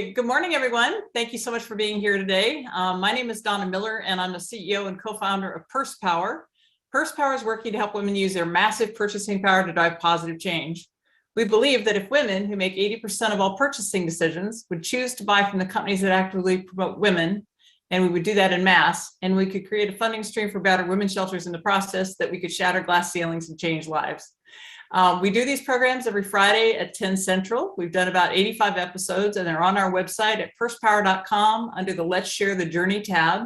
Good morning, everyone. Thank you so much for being here today. My name is Donna Miller, and I'm the CEO and co-founder of Purse Power. Purse Power is working to help women use their massive purchasing power to drive positive change. We believe that if women who make 80% of all purchasing decisions would choose to buy from the companies that actively promote women, and we would do that in mass, and we could create a funding stream for battered women's shelters in the process, that we could shatter glass ceilings and change lives. We do these programs every Friday at 10 Central. We've done about 85 episodes, and they're on our website at pursepower.com under the Let's Share the Journey tab.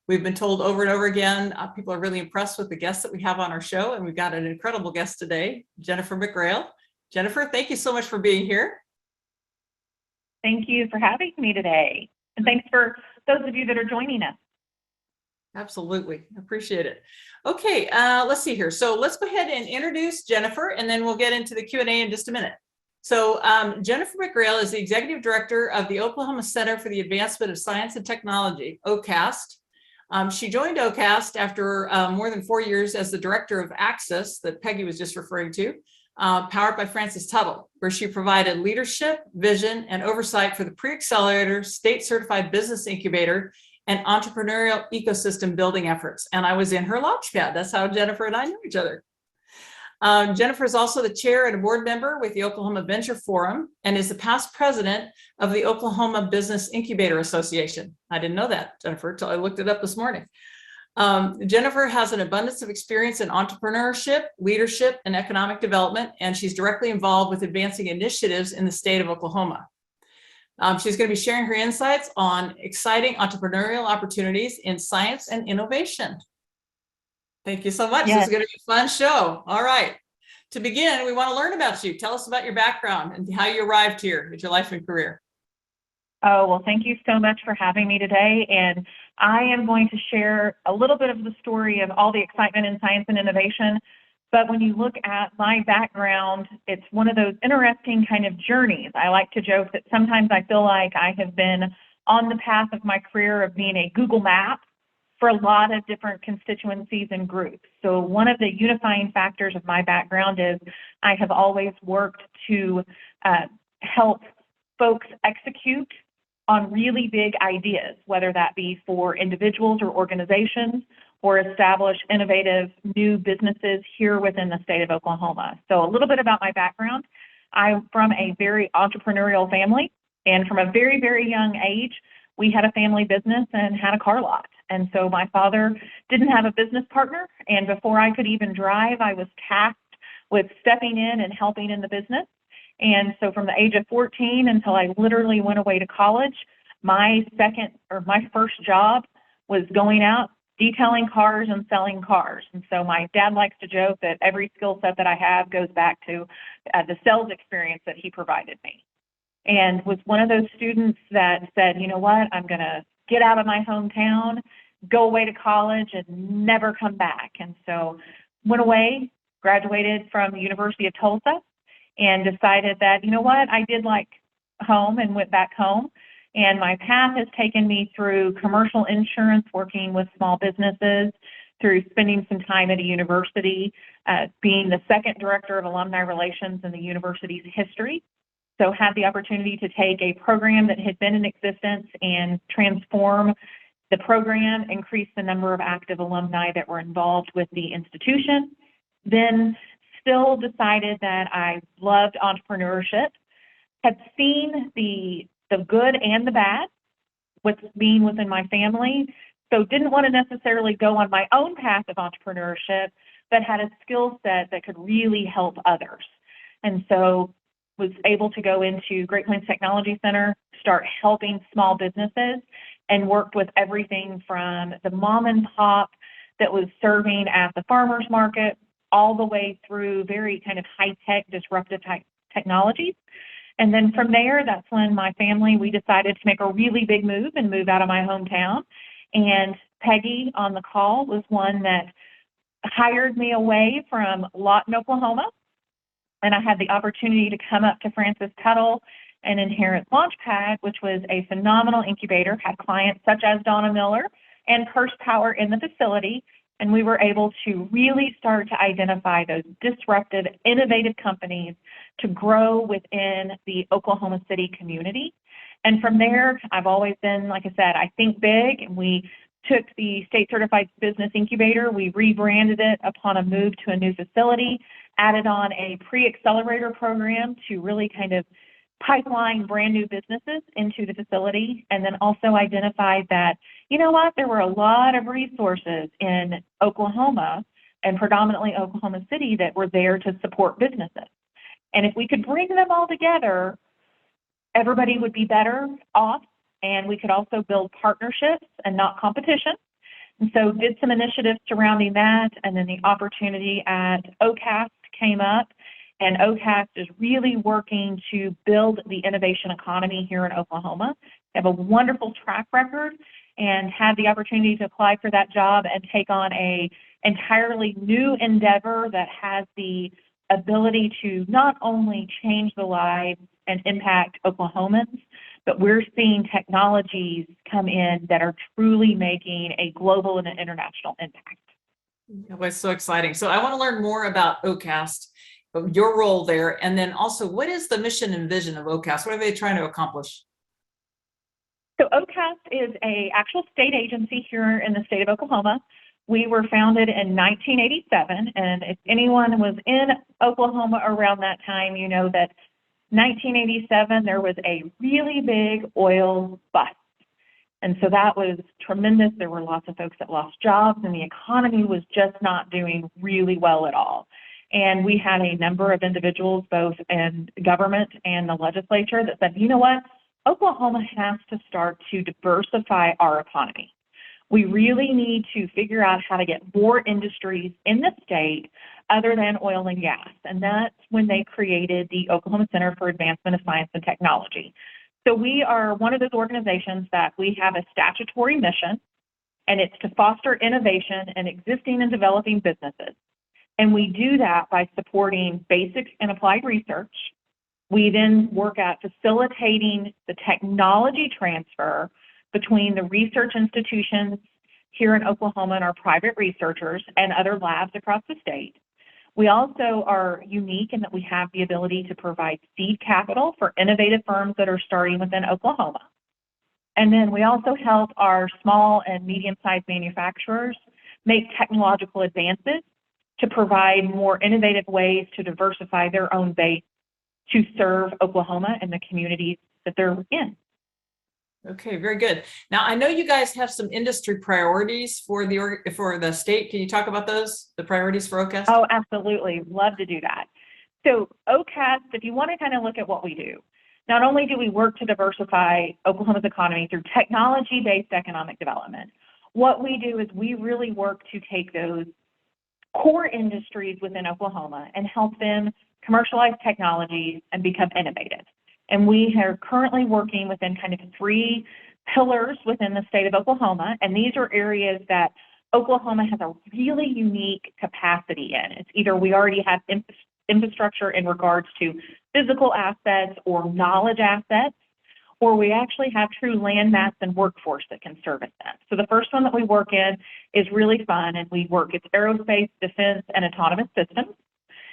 We've been told over and over again, people are really impressed with the guests that we have on our show, and we've got an incredible guest today, Jennifer McGrail. Jennifer, thank you so much for being here. Thank you for having me today. And thanks for those of you that are joining us. Absolutely. Appreciate it. Okay, let's see here. So let's go ahead and introduce Jennifer, and then we'll get into the Q&A in just a minute. So Jennifer McGrail is the Executive Director of the Oklahoma Center for the Advancement of Science and Technology, OCAST. She joined OCAST after more than 4 years as the Director of Access that Peggy was just referring to, powered by Francis Tuttle, where she provided leadership, vision, and oversight for the pre-accelerator, state-certified business incubator, and entrepreneurial ecosystem building efforts. And I was in her launch pad. That's how Jennifer and I know each other. Jennifer is also the chair and a board member with the Oklahoma Venture Forum, and is the past president of the Oklahoma Business Incubator Association. I didn't know that, Jennifer, until I looked it up this morning. Jennifer has an abundance of experience in entrepreneurship, leadership, and economic development, and she's directly involved with advancing initiatives in the state of Oklahoma. She's going to be sharing her insights on exciting entrepreneurial opportunities in science and innovation. Thank you so much. Yes. This is going to be a fun show. All right. To begin, we want to learn about you. Tell us about your background and how you arrived here with your life and career. Oh, well, thank you so much for having me today. And I am going to share a little bit of the story of all the excitement in science and innovation. But when you look at my background, it's one of those interesting kind of journeys. I like to joke that sometimes I feel like I have been on the path of my career of being a Google map for a lot of different constituencies and groups. So one of the unifying factors of my background is I have always worked to help folks execute on really big ideas, whether that be for individuals or organizations, or establish innovative new businesses here within the state of Oklahoma. So a little bit about my background. I'm from a very entrepreneurial family, and from a very, very young age, we had a family business and had a car lot. And so my father didn't have a business partner, and before I could even drive, I was tasked with stepping in and helping in the business. And so from the age of 14 until I literally went away to college, my first job was going out, detailing cars and selling cars. And so my dad likes to joke that every skill set that I have goes back to the sales experience that he provided me. And was one of those students that said, you know what, I'm going to get out of my hometown, go away to college, and never come back. And so went away, graduated from the University of Tulsa, and decided that, you know what, I did like home, and went back home. And my path has taken me through commercial insurance, working with small businesses, through spending some time at a university, being the second director of alumni relations in the university's history. So had the opportunity to take a program that had been in existence and transform the program, increase the number of active alumni that were involved with the institution. Then still decided that I loved entrepreneurship, had seen the good and the bad, what's being within my family. So didn't want to necessarily go on my own path of entrepreneurship, but had a skill set that could really help others. And so was able to go into Great Plains Technology Center, start helping small businesses, and worked with everything from the mom and pop that was serving at the farmer's market, all the way through very kind of high-tech, disruptive type technologies. And then from there, that's when my family, we decided to make a really big move and move out of my hometown. And Peggy on the call was one that hired me away from Lawton, Oklahoma. And I had the opportunity to come up to Francis Tuttle and inherit Launchpad, which was a phenomenal incubator, had clients such as Donna Miller and Purse Power in the facility. And we were able to really start to identify those disruptive, innovative companies to grow within the Oklahoma City community. And from there, I've always been, like I said, I think big, and we took the state certified business incubator, we rebranded it upon a move to a new facility, added on a pre-accelerator program to really kind of pipeline brand new businesses into the facility, and then also identified that, you know what, there were a lot of resources in Oklahoma and predominantly Oklahoma City that were there to support businesses. And if we could bring them all together, everybody would be better off, and we could also build partnerships and not competition. And so did some initiatives surrounding that, and then the opportunity at OCAST came up, and OCAST is really working to build the innovation economy here in Oklahoma. They have a wonderful track record and had the opportunity to apply for that job and take on a entirely new endeavor that has the ability to not only change the lives and impact Oklahomans, but we're seeing technologies come in that are truly making a global and an international impact. That was so exciting. So I want to learn more about OCAST, your role there, and then also what is the mission and vision of OCAST? What are they trying to accomplish? So OCAST is an actual state agency here in the state of Oklahoma. We were founded in 1987, and if anyone was in Oklahoma around that time, you know that 1987, there was a really big oil bust. And so that was tremendous. There were lots of folks that lost jobs, and the economy was just not doing really well at all. And we had a number of individuals, both in government and the legislature, that said, you know what, Oklahoma has to start to diversify our economy. We really need to figure out how to get more industries in the state other than oil and gas. And that's when they created the Oklahoma Center for Advancement of Science and Technology. So we are one of those organizations that we have a statutory mission, and it's to foster innovation in existing and developing businesses. And we do that by supporting basic and applied research. We then work at facilitating the technology transfer between the research institutions here in Oklahoma and our private researchers and other labs across the state. We also are unique in that we have the ability to provide seed capital for innovative firms that are starting within Oklahoma. And then we also help our small and medium-sized manufacturers make technological advances to provide more innovative ways to diversify their own base to serve Oklahoma and the communities that they're in. Okay, very good. Now, I know you guys have some industry priorities for the state. Can you talk about those, the priorities for OCAST? Oh, absolutely. Love to do that. So OCAST, if you want to kind of look at what we do, not only do we work to diversify Oklahoma's economy through technology-based economic development, what we do is we really work to take those core industries within Oklahoma and help them commercialize technologies and become innovative. And we are currently working within kind of 3 pillars within the state of Oklahoma. And these are areas that Oklahoma has a really unique capacity in. It's either we already have infrastructure in regards to physical assets or knowledge assets, or we actually have true land mass and workforce that can service them. So the first one that we work in is really fun, and it's aerospace, defense, and autonomous systems.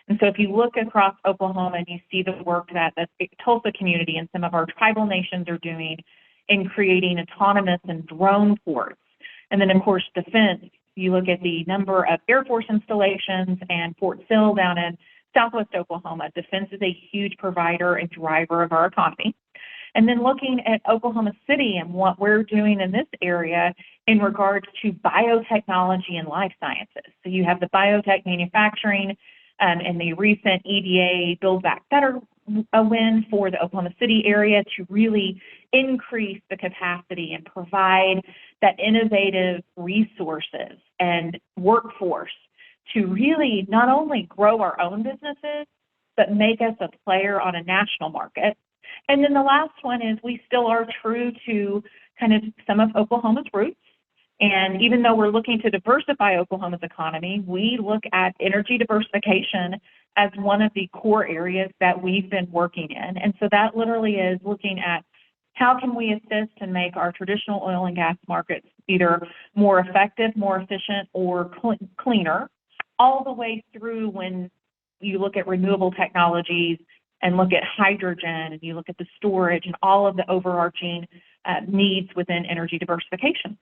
And so if you look across Oklahoma and you see the work that the Tulsa community and some of our tribal nations are doing in creating autonomous and drone ports. And then, of course, defense, you look at the number of Air Force installations and Fort Sill down in Southwest Oklahoma. Defense is a huge provider and driver of our economy. And then looking at Oklahoma City and what we're doing in this area in regards to biotechnology and life sciences. So you have the biotech manufacturing and the recent EDA Build Back Better win for the Oklahoma City area to really increase the capacity and provide that innovative resources and workforce to really not only grow our own businesses, but make us a player on a national market. And then the last one is we still are true to kind of some of Oklahoma's roots. And even though we're looking to diversify Oklahoma's economy, we look at energy diversification as one of the core areas that we've been working in. And so that literally is looking at how can we assist and make our traditional oil and gas markets either more effective, more efficient, or cleaner, all the way through when you look at renewable technologies and look at hydrogen, and you look at the storage and all of the overarching needs within energy diversification.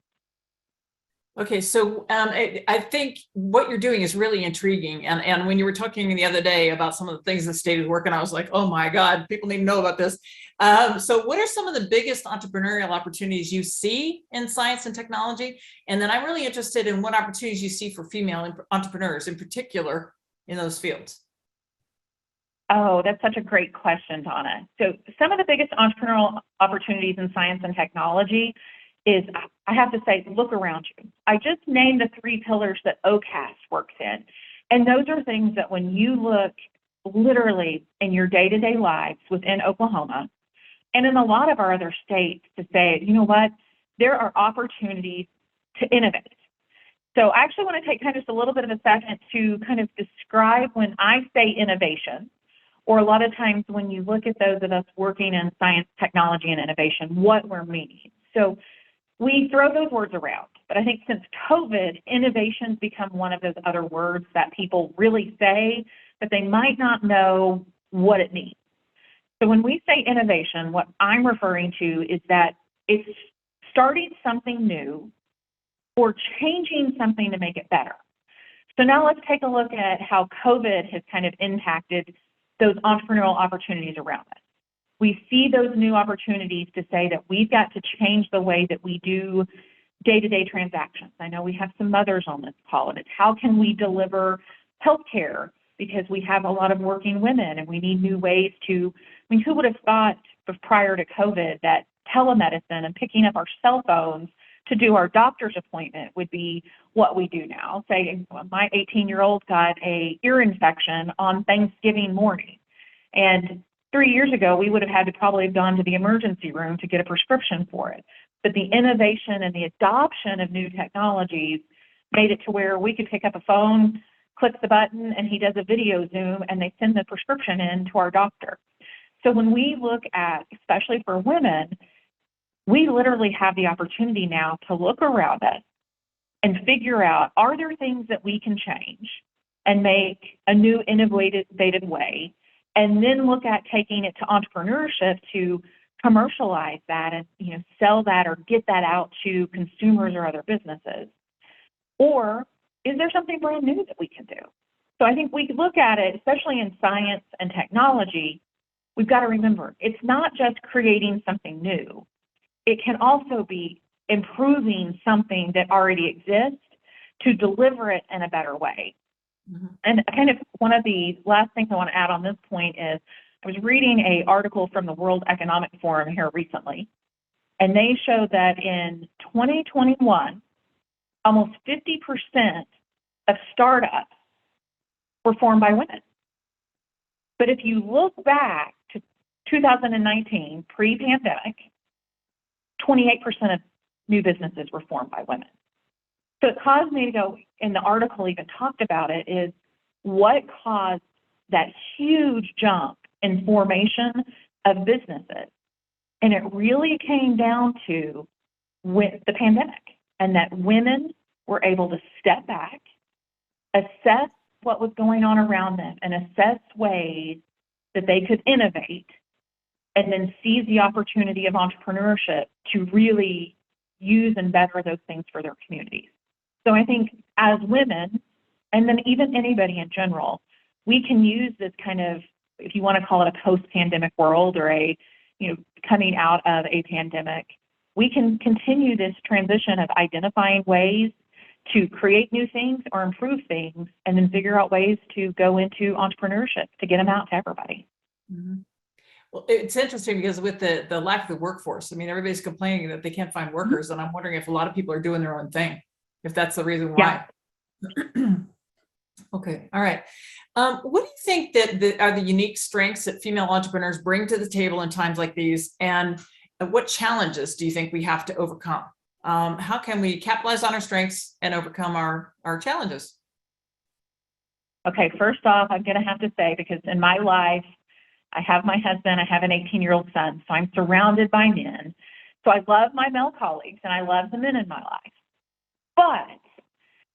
Okay, so I think what you're doing is really intriguing. And when you were talking the other day about some of the things the state is working on, I was like, oh my God, people need to know about this. So what are some of the biggest entrepreneurial opportunities you see in science and technology? And then I'm really interested in what opportunities you see for female entrepreneurs in particular in those fields. Oh, that's such a great question, Donna. So some of the biggest entrepreneurial opportunities in science and technology is, I have to say, look around you. I just named the 3 pillars that OCAST works in. And those are things that when you look literally in your day-to-day lives within Oklahoma and in a lot of our other states to say, you know what, there are opportunities to innovate. So I actually want to take kind of just a little bit of a second to kind of describe when I say innovation, or a lot of times when you look at those of us working in science, technology, and innovation, what we're meaning. So we throw those words around, but I think since COVID, innovation's become one of those other words that people really say, but they might not know what it means. So when we say innovation, what I'm referring to is that it's starting something new or changing something to make it better. So now let's take a look at how COVID has kind of impacted those entrepreneurial opportunities around us. We see those new opportunities to say that we've got to change the way that we do day-to-day transactions. I know we have some mothers on this call, and it's how can we deliver healthcare, because we have a lot of working women and we need new ways to, I mean, who would have thought prior to COVID that telemedicine and picking up our cell phones to do our doctor's appointment would be what we do now. Say, my 18-year-old got an ear infection on Thanksgiving morning, and 3 years ago, we would have had to probably have gone to the emergency room to get a prescription for it. But the innovation and the adoption of new technologies made it to where we could pick up a phone, click the button, and he does a video Zoom, and they send the prescription in to our doctor. So when we look at, especially for women, we literally have the opportunity now to look around us and figure out, are there things that we can change and make a new innovative way, and then look at taking it to entrepreneurship to commercialize that and, you know, sell that or get that out to consumers or other businesses? Or is there something brand new that we can do? So I think we look at it, especially in science and technology, we've got to remember, it's not just creating something new. It can also be improving something that already exists to deliver it in a better way. Mm-hmm. And kind of one of the last things I want to add on this point is I was reading an article from the World Economic Forum here recently, and they showed that in 2021, almost 50% of startups were formed by women. But if you look back to 2019, pre-pandemic, 28% of new businesses were formed by women. So it caused me to go, and the article even talked about it, is what caused that huge jump in formation of businesses. And it really came down to with the pandemic, and that women were able to step back, assess what was going on around them, and assess ways that they could innovate, and then seize the opportunity of entrepreneurship to really use and better those things for their communities. So I think as women, and then even anybody in general, we can use this kind of, if you want to call it a post-pandemic world or a, you know, coming out of a pandemic, we can continue this transition of identifying ways to create new things or improve things, and then figure out ways to go into entrepreneurship to get them out to everybody. Mm-hmm. Well, it's interesting because with the lack of the workforce, I mean, everybody's complaining that they can't find workers, and I'm wondering if a lot of people are doing their own thing, if that's the reason why. Yeah. Okay, all right. What do you think that are the unique strengths that female entrepreneurs bring to the table in times like these, and what challenges do you think we have to overcome? How can we capitalize on our strengths and overcome our challenges? Okay, first off, I'm going to have to say, because in my life, I have my husband, I have an 18-year-old son, so I'm surrounded by men. So I love my male colleagues and I love the men in my life. But,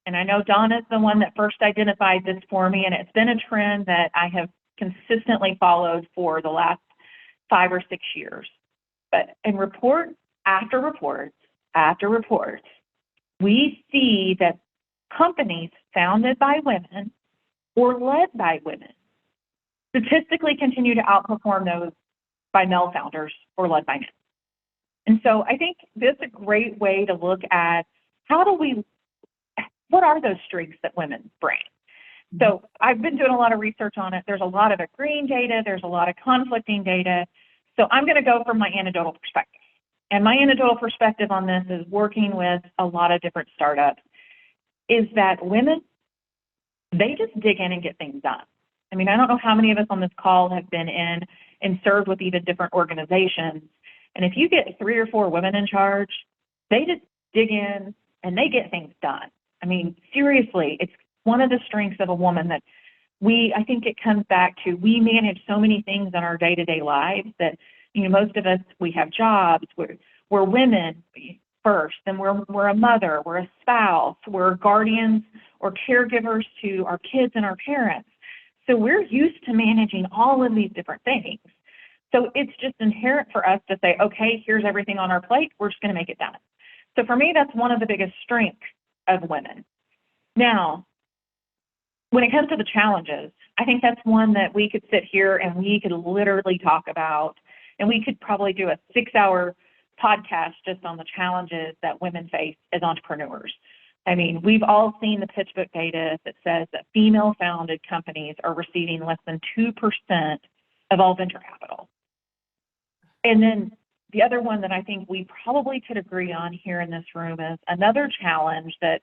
and I know Donna's the one that first identified this for me, and it's been a trend that I have consistently followed for the last 5 or 6 years. But in report after report after report, we see that companies founded by women or led by women statistically continue to outperform those by male founders or led by men. And so I think this is a great way to look at what are those strengths that women bring? So I've been doing a lot of research on it. There's a lot of agreeing data. There's a lot of conflicting data. So I'm going to go from my anecdotal perspective. And my anecdotal perspective on this is working with a lot of different startups, is that women, they just dig in and get things done. I mean, I don't know how many of us on this call have been in and served with even different organizations. And if you get 3 or 4 women in charge, they just dig in and they get things done. I mean, seriously, it's one of the strengths of a woman that I think it comes back to, we manage so many things in our day-to-day lives that, most of us, we have jobs, we're women first, and we're a mother, we're a spouse, we're guardians or caregivers to our kids and our parents. So we're used to managing all of these different things. So it's just inherent for us to say, okay, here's everything on our plate, we're just going to make it done. So for me, that's one of the biggest strengths of women. Now, when it comes to the challenges, I think that's one that we could sit here and we could literally talk about, and we could probably do a 6-hour podcast just on the challenges that women face as entrepreneurs. I mean, we've all seen the PitchBook data that says that female-founded companies are receiving less than 2% of all venture capital. And then the other one that I think we probably could agree on here in this room is another challenge that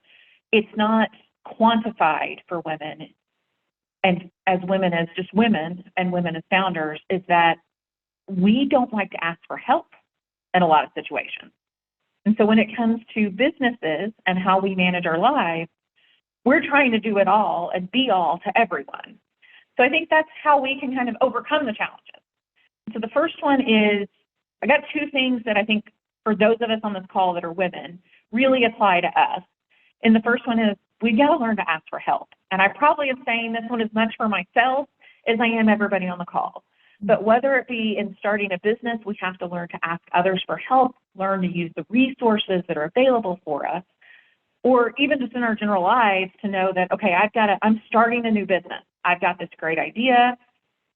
it's not quantified for women, and as women as just women and women as founders, is that we don't like to ask for help in a lot of situations. And so when it comes to businesses and how we manage our lives, we're trying to do it all and be all to everyone. So I think that's how we can kind of overcome the challenges. So the first one is, I got 2 things that I think for those of us on this call that are women really apply to us. And the first one is, we got to learn to ask for help. And I probably am saying this one as much for myself as I am everybody on the call. But whether it be in starting a business, we have to learn to ask others for help, learn to use the resources that are available for us, or even just in our general lives to know that, okay, I'm starting a new business. I've got this great idea,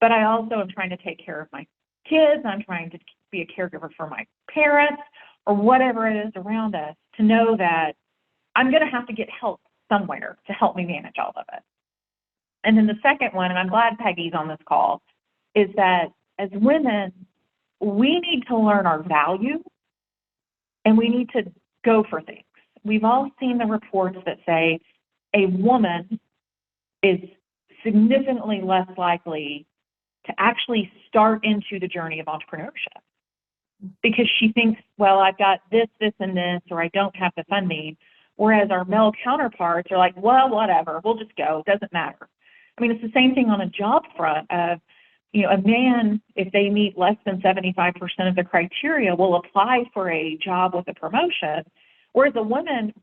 but I also am trying to take care of my kids. I'm trying to be a caregiver for my parents, or whatever it is around us, to know that I'm going to have to get help somewhere to help me manage all of it. And then the second one, and I'm glad Peggy's on this call, is that as women, we need to learn our value and we need to go for things. We've all seen the reports that say a woman is significantly less likely to actually start into the journey of entrepreneurship because she thinks, well, I've got this, and this, or I don't have the funding. Whereas our male counterparts are like, well, whatever, we'll just go, doesn't matter. I mean, it's the same thing on a job front of, a man, if they meet less than 75% of the criteria, will apply for a job with a promotion. Whereas a woman,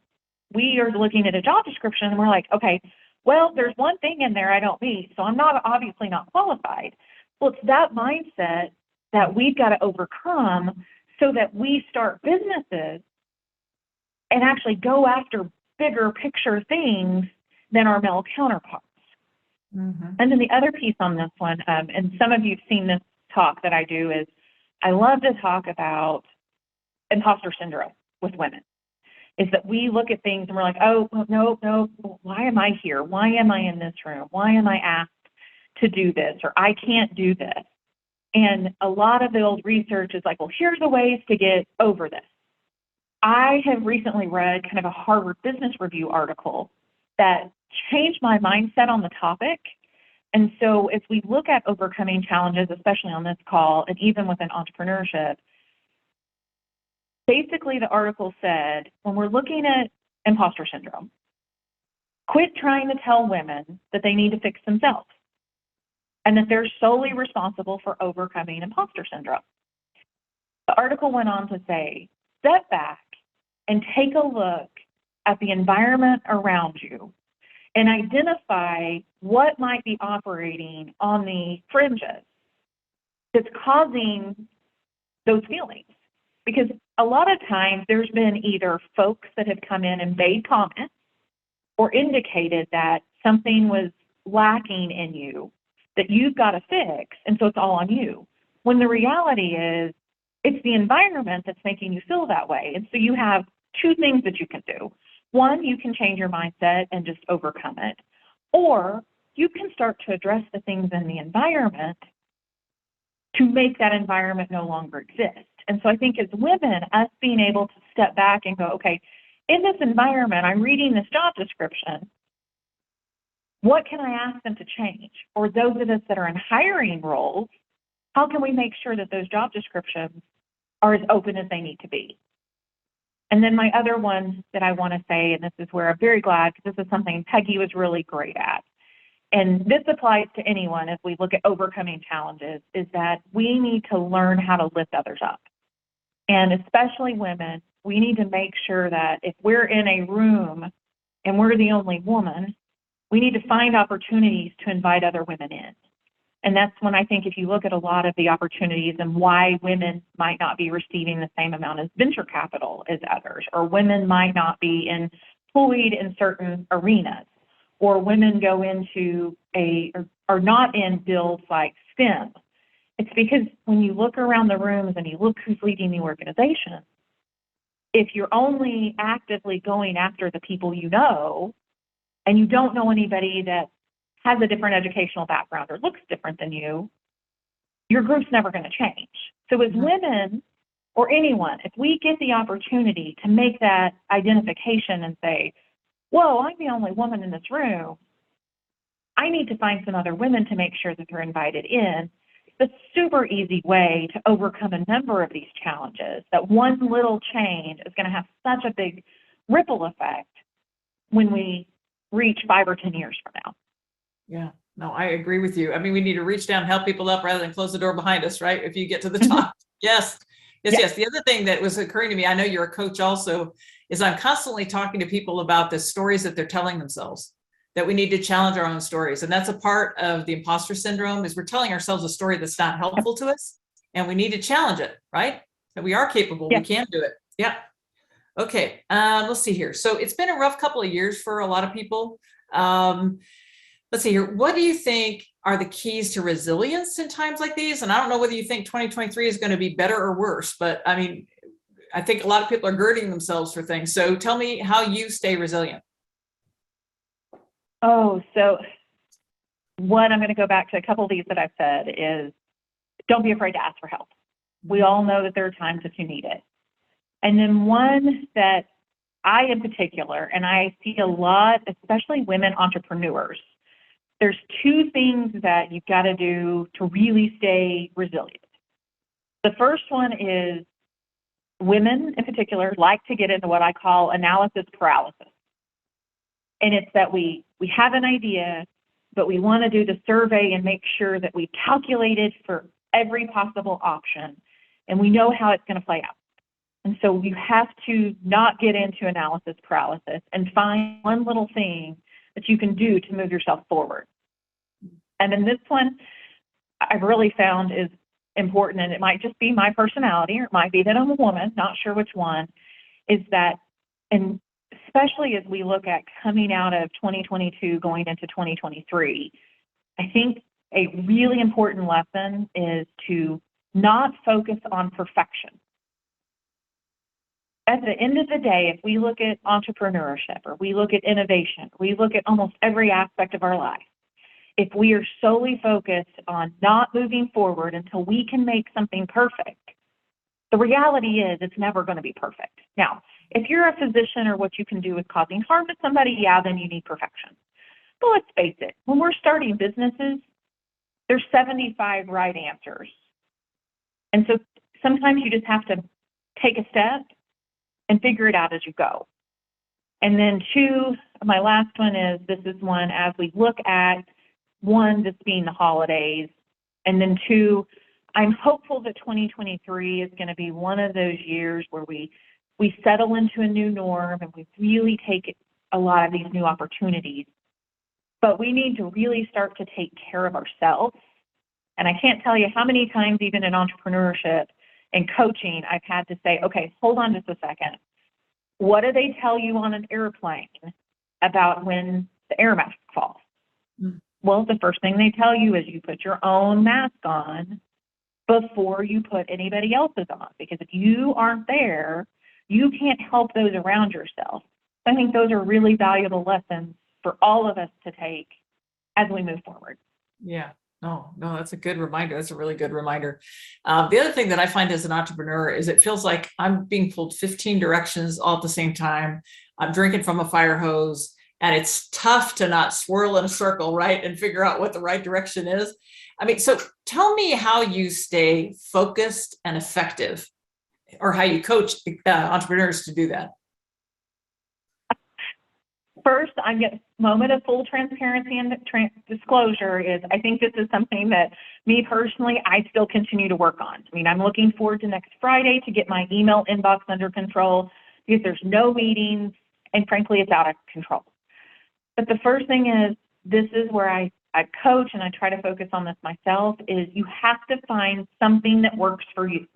we are looking at a job description and we're like, okay, well, there's one thing in there I don't meet, so I'm obviously not qualified. Well, it's that mindset that we've got to overcome so that we start businesses and actually go after bigger picture things than our male counterparts. Mm-hmm. And then the other piece on this one, and some of you have seen this talk that I do, is I love to talk about imposter syndrome with women. Is that we look at things and we're like, oh, no, why am I here? Why am I in this room? Why am I asked to do this? Or I can't do this. And a lot of the old research is like, well, here's the ways to get over this. I have recently read kind of a Harvard Business Review article that changed my mindset on the topic. And so if we look at overcoming challenges, especially on this call, and even within entrepreneurship, basically the article said, when we're looking at imposter syndrome, quit trying to tell women that they need to fix themselves and that they're solely responsible for overcoming imposter syndrome. The article went on to say, step back and take a look at the environment around you and identify what might be operating on the fringes that's causing those feelings. Because a lot of times there's been either folks that have come in and made comments or indicated that something was lacking in you that you've got to fix, and so it's all on you. When the reality is, it's the environment that's making you feel that way. And so you have two things that you can do. One, you can change your mindset and just overcome it. Or you can start to address the things in the environment to make that environment no longer exist. And so I think as women, us being able to step back and go, okay, in this environment, I'm reading this job description. What can I ask them to change? Or those of us that are in hiring roles, how can we make sure that those job descriptions are as open as they need to be? And then my other one that I want to say, and this is where I'm very glad, because this is something Peggy was really great at, and this applies to anyone as we look at overcoming challenges, is that we need to learn how to lift others up. And especially women, we need to make sure that if we're in a room and we're the only woman, we need to find opportunities to invite other women in. And that's when I think if you look at a lot of the opportunities and why women might not be receiving the same amount of venture capital as others, or women might not be employed in certain arenas, or women go into are not in fields like STEM. It's because when you look around the rooms and you look who's leading the organization, if you're only actively going after the people you know, and you don't know anybody that has a different educational background or looks different than you, your group's never going to change. So as women or anyone, if we get the opportunity to make that identification and say, whoa, I'm the only woman in this room, I need to find some other women to make sure that they're invited in. It's a super easy way to overcome a number of these challenges, that one little change is going to have such a big ripple effect when we reach 5 or 10 years from now. Yeah, no, I agree with you. I mean, we need to reach down, help people up rather than close the door behind us, right? If you get to the top. Yes. The other thing that was occurring to me, I know you're a coach also, is I'm constantly talking to people about the stories that they're telling themselves, that we need to challenge our own stories. And that's a part of the imposter syndrome, is we're telling ourselves a story that's not helpful to us, and we need to challenge it, right? That we are capable, we can do it. Yeah. Okay, let's see here. So it's been a rough couple of years for a lot of people. Let's see here. What do you think are the keys to resilience in times like these? And I don't know whether you think 2023 is going to be better or worse, but I mean, I think a lot of people are girding themselves for things. So tell me how you stay resilient. Oh, so one, I'm going to go back to a couple of these that I've said is, don't be afraid to ask for help. We all know that there are times that you need it. And then one that I in particular, and I see a lot, especially women entrepreneurs, there's two things that you've got to do to really stay resilient. The first one is women in particular like to get into what I call analysis paralysis. And it's that we have an idea, but we want to do the survey and make sure that we've calculated for every possible option and we know how it's going to play out. And so you have to not get into analysis paralysis and find one little thing that you can do to move yourself forward. And then this one I've really found is important, and it might just be my personality, or it might be that I'm a woman, not sure which one, is that, and especially as we look at coming out of 2022 going into 2023, I think a really important lesson is to not focus on perfection. At the end of the day, if we look at entrepreneurship, or we look at innovation, we look at almost every aspect of our life, if we are solely focused on not moving forward until we can make something perfect, the reality is it's never going to be perfect. Now, if you're a physician or what you can do is causing harm to somebody, then you need perfection. But let's face it, when we're starting businesses, there's 75 right answers. And so sometimes you just have to take a step and figure it out as you go. And then two, my last one is, this is one as we look at, one, this being the holidays, and then two, I'm hopeful that 2023 is going to be one of those years where we settle into a new norm and we really take a lot of these new opportunities but we need to really start to take care of ourselves. And I can't tell you how many times, even in entrepreneurship and coaching, I've had to say, okay, hold on just a second. What do they tell you on an airplane about when the air mask falls? Well, the first thing they tell you is you put your own mask on before you put anybody else's on, because if you aren't there, you can't help those around yourself. I think those are really valuable lessons for all of us to take as we move forward. Yeah. No, that's a good reminder. That's a really good reminder. The other thing that I find as an entrepreneur is it feels like I'm being pulled 15 directions all at the same time. I'm drinking from a fire hose, and it's tough to not swirl in a circle, right? And figure out what the right direction is. I mean, so tell me how you stay focused and effective, or how you coach entrepreneurs to do that. First, I'm going a moment of full transparency and disclosure is I think this is something that me personally, I still continue to work on. I mean, I'm looking forward to next Friday to get my email inbox under control, because there's no meetings, and frankly, it's out of control. But the first thing is, this is where I coach, and I try to focus on this myself, is you have to find something that works for you.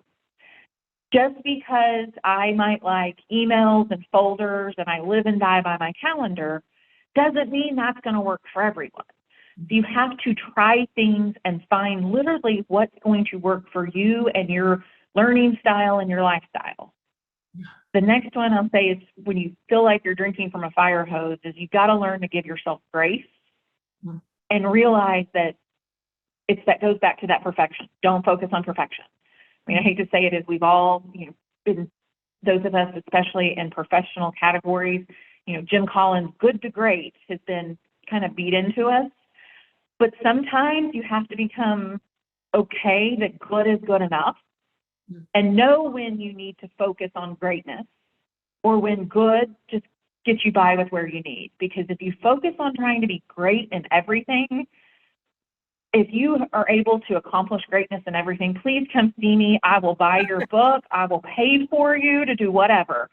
Just because I might like emails and folders and I live and die by my calendar doesn't mean that's going to work for everyone. You have to try things and find literally what's going to work for you and your learning style and your lifestyle. The next one I'll say is, when you feel like you're drinking from a fire hose, is you've got to learn to give yourself grace and realize that that goes back to that perfection. Don't focus on perfection. I mean, I hate to say it, is we've all, been, those of us, especially in professional categories, Jim Collins' good to great has been kind of beat into us. But sometimes you have to become okay that good is good enough, and know when you need to focus on greatness, or when good just gets you by with where you need. Because if you focus on trying to be great in everything, if you are able to accomplish greatness in everything, please come see me. I will buy your book. I will pay for you to do whatever.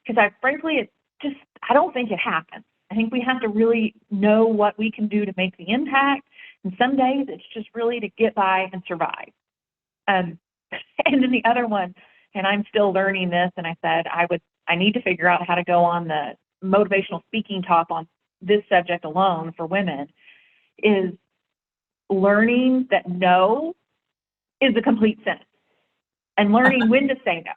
Because frankly, I don't think it happens. I think we have to really know what we can do to make the impact. And some days it's just really to get by and survive. And then the other one, and I'm still learning this, and I said I need to figure out how to go on the motivational speaking talk on this subject alone for women, is learning that no is a complete sentence, and learning when to say no.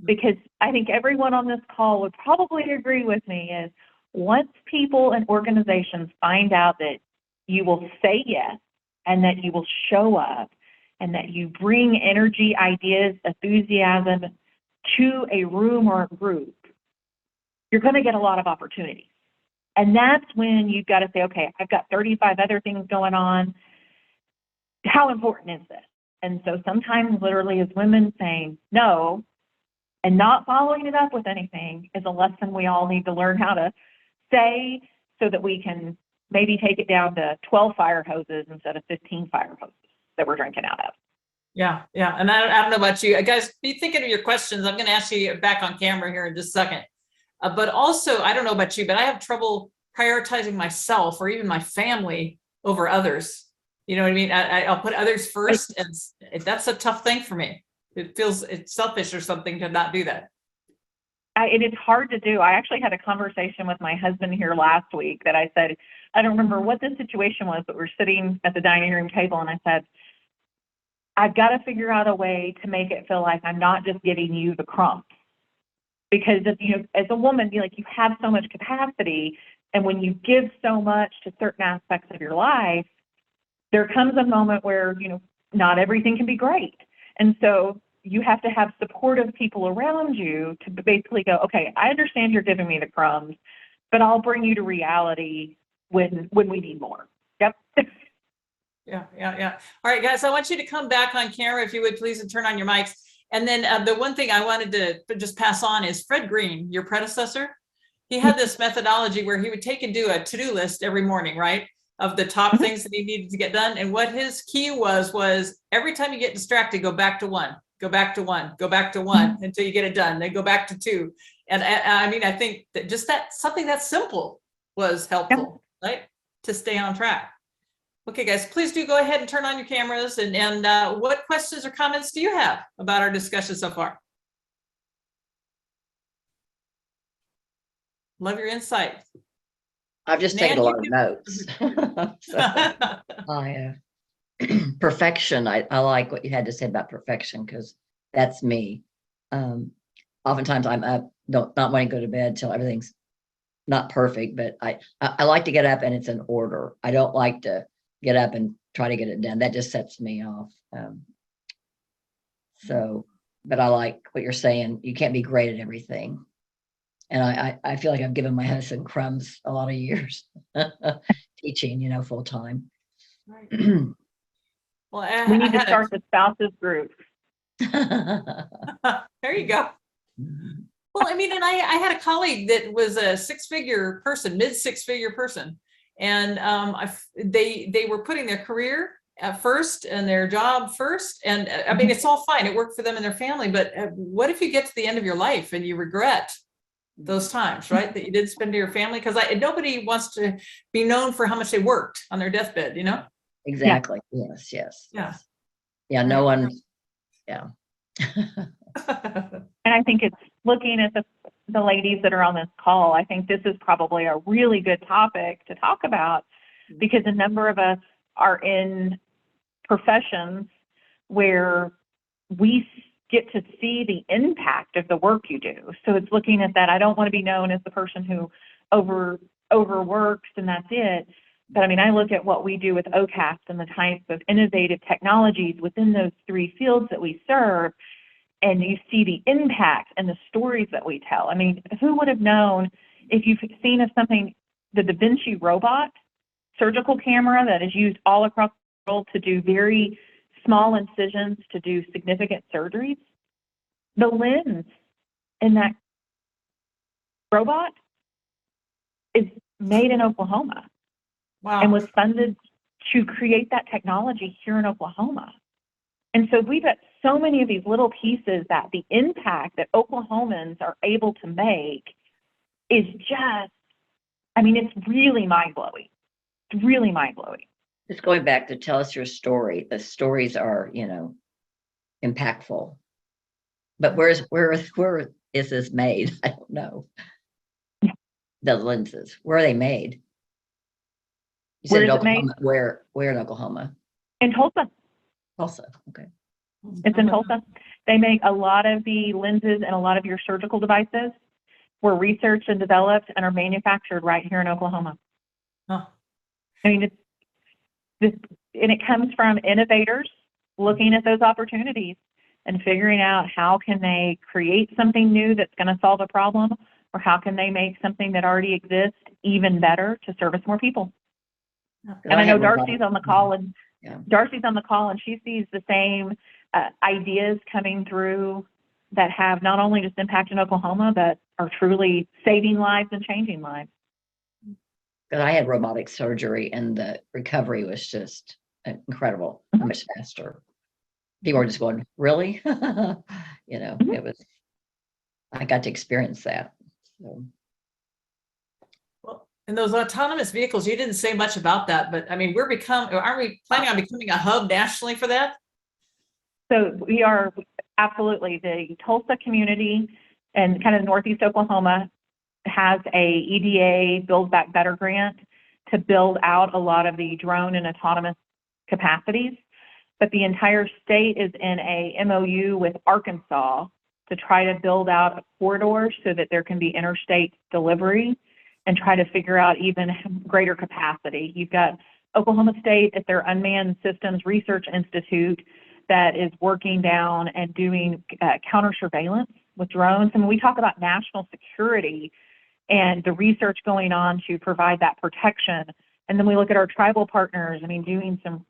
Because I think everyone on this call would probably agree with me, is once people and organizations find out that you will say yes, and that you will show up, and that you bring energy, ideas, enthusiasm to a room or a group, you're going to get a lot of opportunities. And that's when you've got to say, okay, I've got 35 other things going on. How important is this? And so sometimes literally as women saying no and not following it up with anything is a lesson we all need to learn how to say, so that we can maybe take it down to 12 fire hoses instead of 15 fire hoses that we're drinking out of. Yeah. And I don't know about you guys, be thinking of your questions. I'm going to ask you back on camera here in just a second. But also, I don't know about you, but I have trouble prioritizing myself or even my family over others. You know what I mean? I'll put others first, and that's a tough thing for me. It feels it's selfish or something to not do that. It is hard to do. I actually had a conversation with my husband here last week that I said, I don't remember what the situation was, but we're sitting at the dining room table, and I said, I've got to figure out a way to make it feel like I'm not just giving you the crumbs. Because if, as a woman, you have so much capacity, and when you give so much to certain aspects of your life, there comes a moment where, not everything can be great. And so you have to have supportive people around you to basically go, okay, I understand you're giving me the crumbs, but I'll bring you to reality when we need more. Yep. Yeah. All right, guys, I want you to come back on camera, if you would, please, and turn on your mics. And then the one thing I wanted to just pass on is Fred Green, your predecessor. He had this methodology where he would take and do a to-do list every morning, right, of the top things that he needed to get done. And what his key was every time you get distracted, go back to one, go back to one, go back to one until you get it done. Then go back to two. And I mean, I think that just something that simple was helpful, right? to stay on track. Okay, guys, please do go ahead and turn on your cameras. And what questions or comments do you have about our discussion so far? Love your insight. I've just taken a lot of notes. Perfection. I like what you had to say about perfection, because that's me. Oftentimes I'm up, not wanting to go to bed till everything's not perfect, but I like to get up and it's in order. I don't like to get up and try to get it done. That just sets me off. But I like what you're saying. You can't be great at everything. And I feel like I've given my husband crumbs a lot of years teaching, full time. Right. Well, we need to start the spouses group. There you go. Well, I mean, and I had a colleague that was a six-figure person, mid-six-figure person, and they were putting their career at first and their job first. And I mean, it's all fine. It worked for them and their family. But what if you get to the end of your life and you regret those times, right, that you did spend to your family? Because nobody wants to be known for how much they worked on their deathbed, Exactly. Yeah. Yeah. No one. Yeah. And I think it's looking at the ladies that are on this call. I think this is probably a really good topic to talk about, because a number of us are in professions where we get to see the impact of the work you do. So it's looking at that. I don't want to be known as the person who overworks and that's it. But I mean, I look at what we do with OCAST and the types of innovative technologies within those three fields that we serve, and you see the impact and the stories that we tell. I mean, who would have known, if you've seen something, the Da Vinci robot surgical camera that is used all across the world to do very small incisions, to do significant surgeries, the lens in that robot is made in Oklahoma. Wow. And was funded to create that technology here in Oklahoma. And so we've got so many of these little pieces that the impact that Oklahomans are able to make is just, I mean, it's really mind-blowing. It's really mind-blowing. Just going back to tell us your story. The stories are, impactful. But where is this made? I don't know. The lenses, where are they made? You said in Oklahoma. Where in Oklahoma? In Tulsa. Tulsa, okay. It's in Tulsa. They make a lot of the lenses and a lot of your surgical devices were researched and developed and are manufactured right here in Oklahoma. Huh. I mean, and it comes from innovators looking at those opportunities and figuring out how can they create something new that's going to solve a problem, or how can they make something that already exists even better to service more people. And I know Darcy's on the call, and Darcy's on the call, and she sees the same ideas coming through that have not only just impact in Oklahoma, but are truly saving lives and changing lives. Because I had robotic surgery, and the recovery was just incredible. How much faster. People were just going, really? It was. I got to experience that. So. And those autonomous vehicles, you didn't say much about that, but I mean, aren't we planning on becoming a hub nationally for that? So we are, absolutely. The Tulsa community and kind of Northeast Oklahoma has a EDA Build Back Better grant to build out a lot of the drone and autonomous capacities. But the entire state is in a MOU with Arkansas to try to build out a corridor so that there can be interstate delivery, and try to figure out even greater capacity. You've got Oklahoma State at their Unmanned Systems Research Institute that is working down and doing counter surveillance with drones. And when we talk about national security and the research going on to provide that protection, and then we look at our tribal partners, I mean, doing some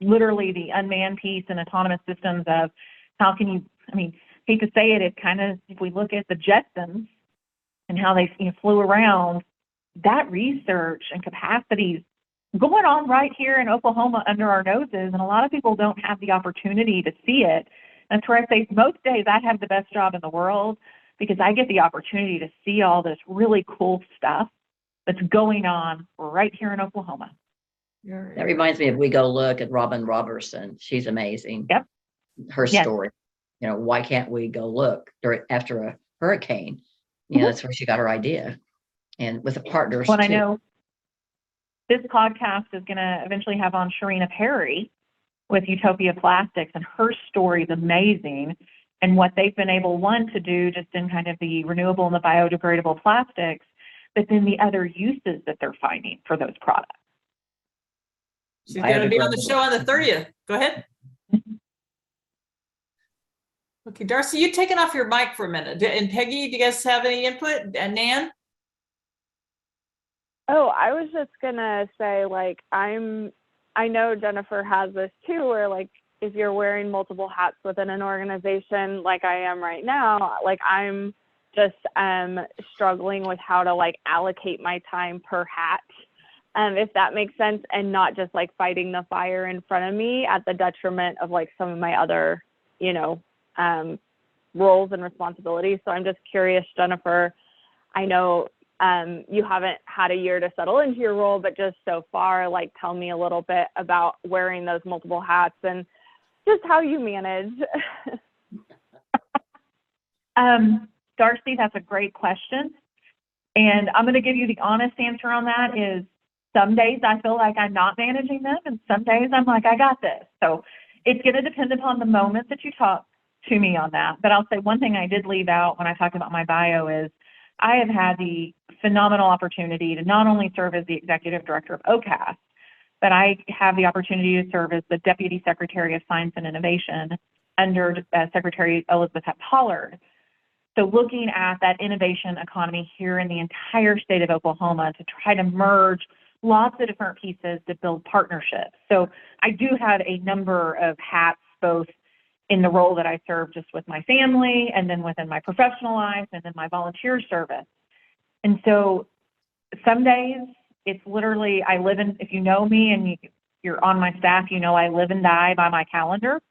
literally the unmanned piece and autonomous systems of how can you, I mean, hate to say it, it kind of, if we look at the Jetsons, and how they flew around, that research and capacities going on right here in Oklahoma under our noses, and a lot of people don't have the opportunity to see it. That's where I say most days I have the best job in the world, because I get the opportunity to see all this really cool stuff that's going on right here in Oklahoma. That reminds me of We Go Look at Robin Robertson. She's amazing. Yep. Her Yes. story. You know, why can't we go look after a hurricane? You know, that's where she got her idea. And with the partners Well, too. I know this podcast is going to eventually have on Sharina Perry with Utopia Plastics, and her story is amazing. And what they've been able, one, to do just in kind of the renewable and the biodegradable plastics, but then the other uses that they're finding for those products. She's going to be on the show on the 30th. Go ahead. Okay, Darcy, you taken off your mic for a minute. And Peggy, do you guys have any input? And Nan? Oh, I was just gonna say, like, I know Jennifer has this too, where like if you're wearing multiple hats within an organization, like I am right now, like I'm just struggling with how to like allocate my time per hat, if that makes sense, and not just like fighting the fire in front of me at the detriment of like some of my other, you know, roles and responsibilities. So I'm just curious, Jennifer, I know you haven't had a year to settle into your role, but just so far, like tell me a little bit about wearing those multiple hats and just how you manage. Darcy, that's a great question. And I'm going to give you the honest answer on that is some days I feel like I'm not managing them, and some days I'm like, I got this. So it's going to depend upon the moment that you talk to me on that. But I'll say one thing I did leave out when I talked about my bio is I have had the phenomenal opportunity to not only serve as the executive director of OCAST, but I have the opportunity to serve as the Deputy Secretary of Science and Innovation under Secretary Elizabeth Pollard. So looking at that innovation economy here in the entire state of Oklahoma to try to merge lots of different pieces to build partnerships. So I do have a number of hats, both in the role that I serve just with my family and then within my professional life and then my volunteer service. And so some days it's literally, I live in, if you know me and you're on my staff, you know I live and die by my calendar.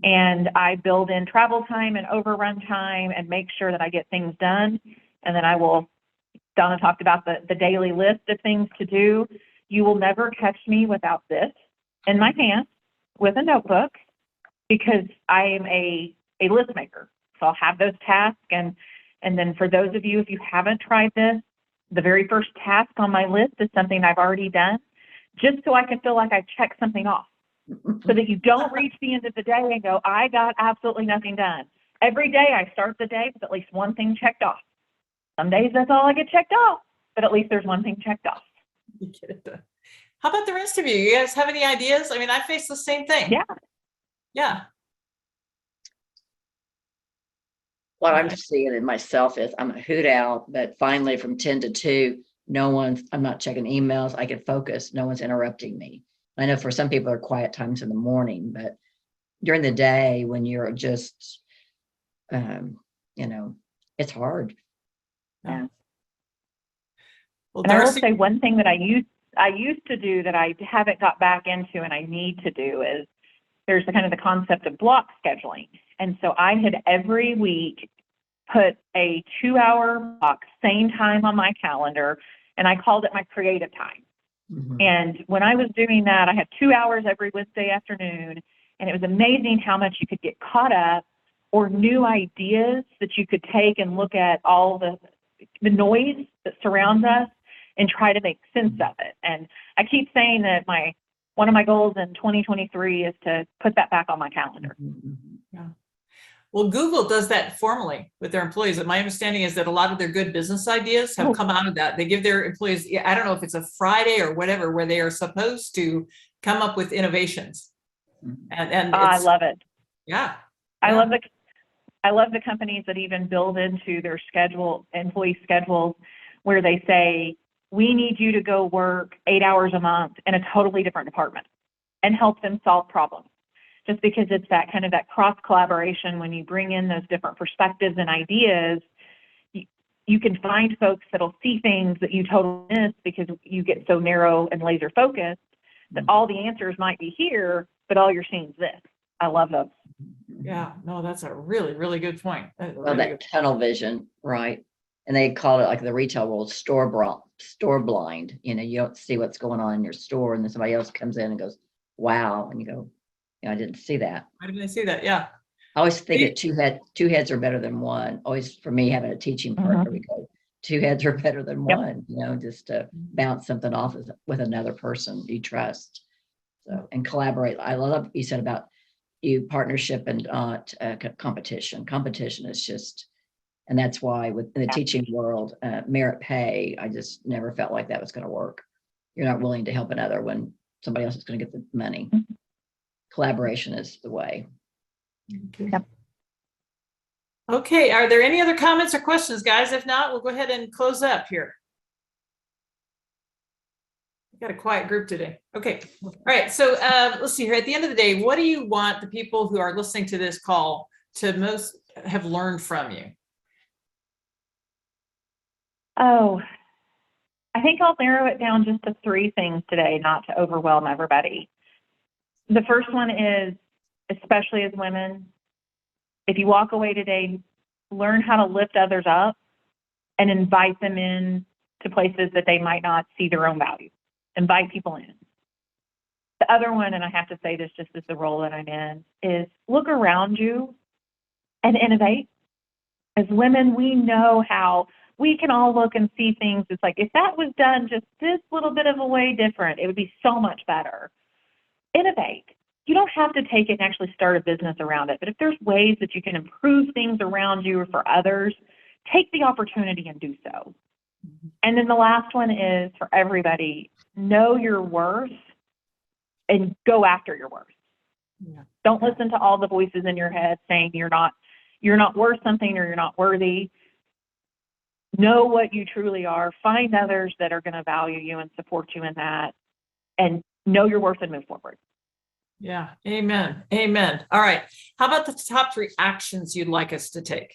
And I build in travel time and overrun time and make sure that I get things done. And then I will, Donna talked about the daily list of things to do. You will never catch me without this in my hand with a notebook, because I am a list maker. So I'll have those tasks. And then for those of you, if you haven't tried this, the very first task on my list is something I've already done, just so I can feel like I checked something off. So that you don't reach the end of the day and go, I got absolutely nothing done. Every day I start the day with at least one thing checked off. Some days that's all I get checked off, but at least there's one thing checked off. You get it done. How about the rest of you? You guys have any ideas? I mean, I face the same thing. Yeah. Yeah. What I'm seeing in myself is I'm a hoot owl, but finally from 10 to 2, I'm not checking emails. I can focus. No one's interrupting me. I know for some people are quiet times in the morning, but during the day when you're just, it's hard. Yeah. Well, And I will Darcy, say one thing that I used to do that I haven't got back into and I need to do is there's the kind of the concept of block scheduling. And so I had every week put a 2-hour block, same time on my calendar, and I called it my creative time. Mhm. And when I was doing that, I had 2 hours every Wednesday afternoon, and it was amazing how much you could get caught up or new ideas that you could take and look at all the noise that surrounds us and try to make sense of it. And I keep saying that one of my goals in 2023 is to put that back on my calendar. yeah. Well, Google does that formally with their employees. And my understanding is that a lot of their good business ideas have come out of that. They give their employees, I don't know if it's a Friday or whatever, where they are supposed to come up with innovations. And I love it. Yeah. I love the companies that even build into their employee schedules, where they say, we need you to go work 8 hours a month in a totally different department and help them solve problems. Just because it's that kind of that cross collaboration, when you bring in those different perspectives and ideas, you can find folks that'll see things that you totally miss because you get so narrow and laser focused that all the answers might be here, but all you're seeing is this. I love those. Yeah, no, that's a really, really good point. Well, that tunnel vision, right? and they call it, like the retail world, store blind. You know, you don't see what's going on in your store, and then somebody else comes in and goes, wow, and you go, I didn't see that. Why didn't I see that? Yeah. I always think that two heads are better than one. Always, for me, having a teaching partner, we go, two heads are better than one, you know, just to bounce something off with another person you trust. So, and collaborate. I love what you said about partnership and not competition. Competition is just, and that's why in the teaching world, merit pay, I just never felt like that was going to work. You're not willing to help another when somebody else is going to get the money. Collaboration is the way. Okay. Yep. Okay, are there any other comments or questions, guys? If not, we'll go ahead and close up here. We've got a quiet group today. Okay, all right, so let's see here. At the end of the day, what do you want the people who are listening to this call to most have learned from you? Oh, I think I'll narrow it down just to 3 things today, not to overwhelm everybody. The first one is, especially as women, if you walk away today, learn how to lift others up and invite them in to places that they might not see their own value. Invite people in. The other one, and I have to say this just as the role that I'm in, is look around you and innovate. As women, we know how we can all look and see things. It's like, if that was done just this little bit of a way different, it would be so much better. Innovate. You don't have to take it and actually start a business around it, but if there's ways that you can improve things around you or for others, take the opportunity and do so. And then the last one is for everybody, know your worth and go after your worth. Yeah. Don't listen to all the voices in your head saying you're not worth something or you're not worthy. Know what you truly are. Find others that are going to value you and support you in that, and know your worth and move forward. Yeah. Amen. Amen. All right. How about the top 3 actions you'd like us to take?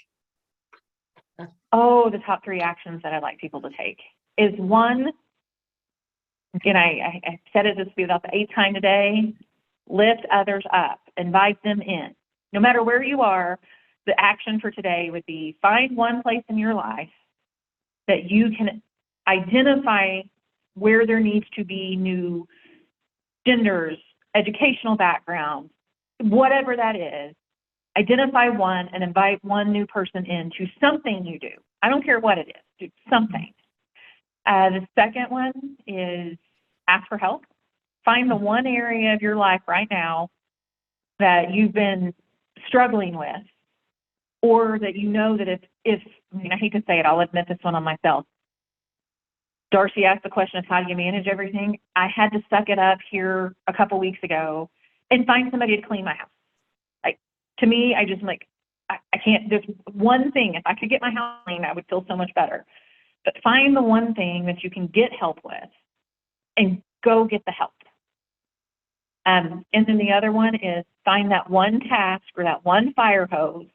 Oh, the top 3 actions that I'd like people to take is, 1, again, I said it, this will be about the 8th time today, lift others up, invite them in. No matter where you are, the action for today would be find one place in your life that you can identify where there needs to be new genders, educational backgrounds, whatever that is. Identify one and invite one new person into something you do. I don't care what it is, do something. The second one is ask for help. Find the one area of your life right now that you've been struggling with, or that you know that if I mean, I hate to say it, I'll admit this one on myself. Darcy asked the question of how do you manage everything? I had to suck it up here a couple weeks ago and find somebody to clean my house. Like, to me, I just I can't, there's one thing, if I could get my house clean, I would feel so much better. But find the one thing that you can get help with and go get the help. And then the other one is find that one task or that one fire hose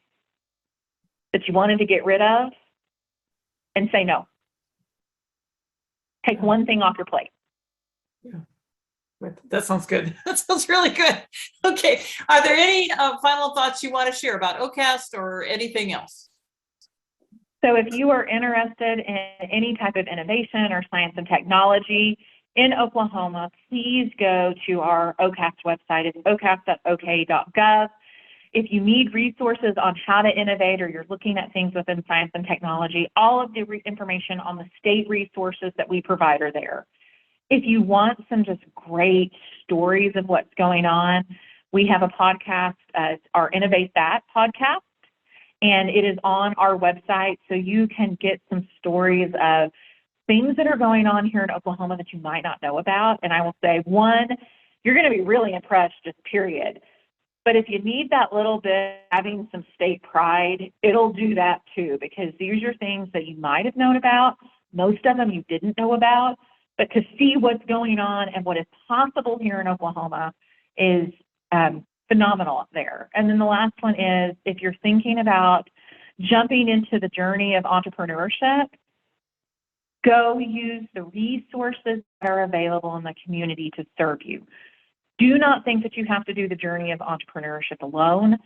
that you wanted to get rid of and say no. Take one thing off your plate. Yeah. That sounds good. That sounds really good. Okay. Are there any final thoughts you want to share about OCAST or anything else? So if you are interested in any type of innovation or science and technology in Oklahoma, please go to our OCAST website. It's ocast.ok.gov. If you need resources on how to innovate or you're looking at things within science and technology, all of the information on the state resources that we provide are there. If you want some just great stories of what's going on, we have a podcast, our Innovate That podcast, and it is on our website, so you can get some stories of things that are going on here in Oklahoma that you might not know about. And I will say, 1, you're going to be really impressed, just period. But if you need that little bit, having some state pride, it'll do that too, because these are things that you might have known about. Most of them you didn't know about, but to see what's going on and what is possible here in Oklahoma is phenomenal up there. And then the last one is, if you're thinking about jumping into the journey of entrepreneurship, go use the resources that are available in the community to serve you. Do not think that you have to do the journey of entrepreneurship alone.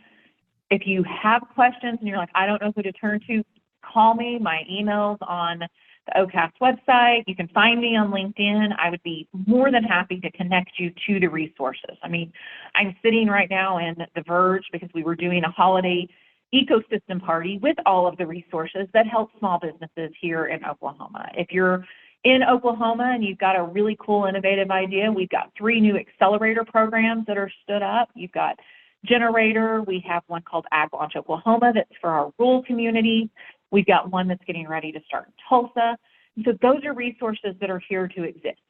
If you have questions and you're like, I don't know who to turn to, call me. My email's on the OCAST website. You can find me on LinkedIn. I would be more than happy to connect you to the resources. I mean, I'm sitting right now in The Verge because we were doing a holiday ecosystem party with all of the resources that help small businesses here in Oklahoma. If you're in Oklahoma and you've got a really cool, innovative idea, we've got 3 new accelerator programs that are stood up. You've got Generator. We have one called Ag Launch Oklahoma that's for our rural community. We've got one that's getting ready to start in Tulsa. And so those are resources that are here to exist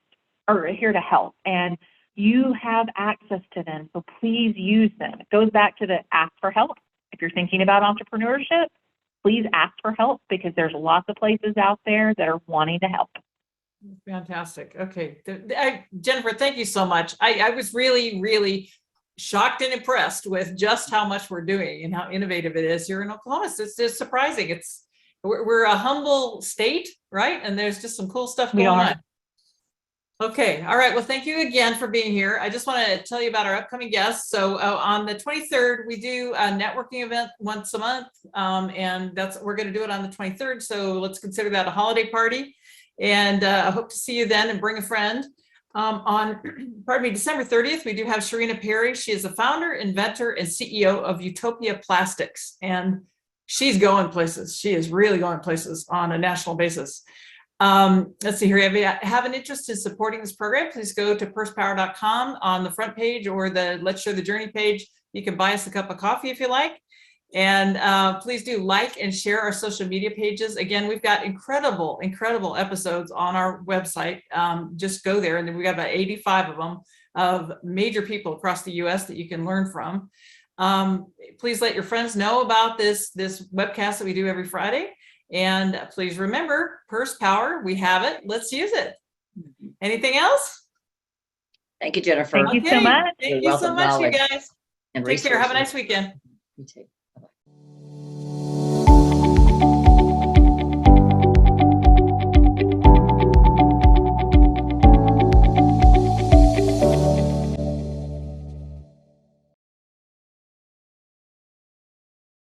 or here to help. And you have access to them, so please use them. It goes back to the ask for help. If you're thinking about entrepreneurship, please ask for help because there's lots of places out there that are wanting to help. Fantastic. Okay. Jennifer, thank you so much. I was really, really shocked and impressed with just how much we're doing and how innovative it is here in Oklahoma. So it's just surprising. We're a humble state, right? And there's just some cool stuff going on. Okay. All right. Well, thank you again for being here. I just want to tell you about our upcoming guests. So on the 23rd, we do a networking event once a month. And we're going to do it on the 23rd. So let's consider that a holiday party. And I hope to see you then and bring a friend. On December 30th, we do have Sharina Perry. She is the founder, inventor, and CEO of Utopia Plastics. And she's going places. She is really going places on a national basis. Let's see here. If you have an interest in supporting this program, please go to pursepower.com on the front page or the Let's Share the Journey page. You can buy us a cup of coffee if you like. And please do like and share our social media pages. Again, we've got incredible episodes on our website. Just go there, and then we got about 85 of them of major people across the US that you can learn from. Please let your friends know about this webcast that we do every Friday. And please remember, Purse Power, we have it. Let's use it. Anything else? Thank you, Jennifer. Thank you so much. Thank you so much, you guys. And Take care. Have a nice resources. weekend. You too.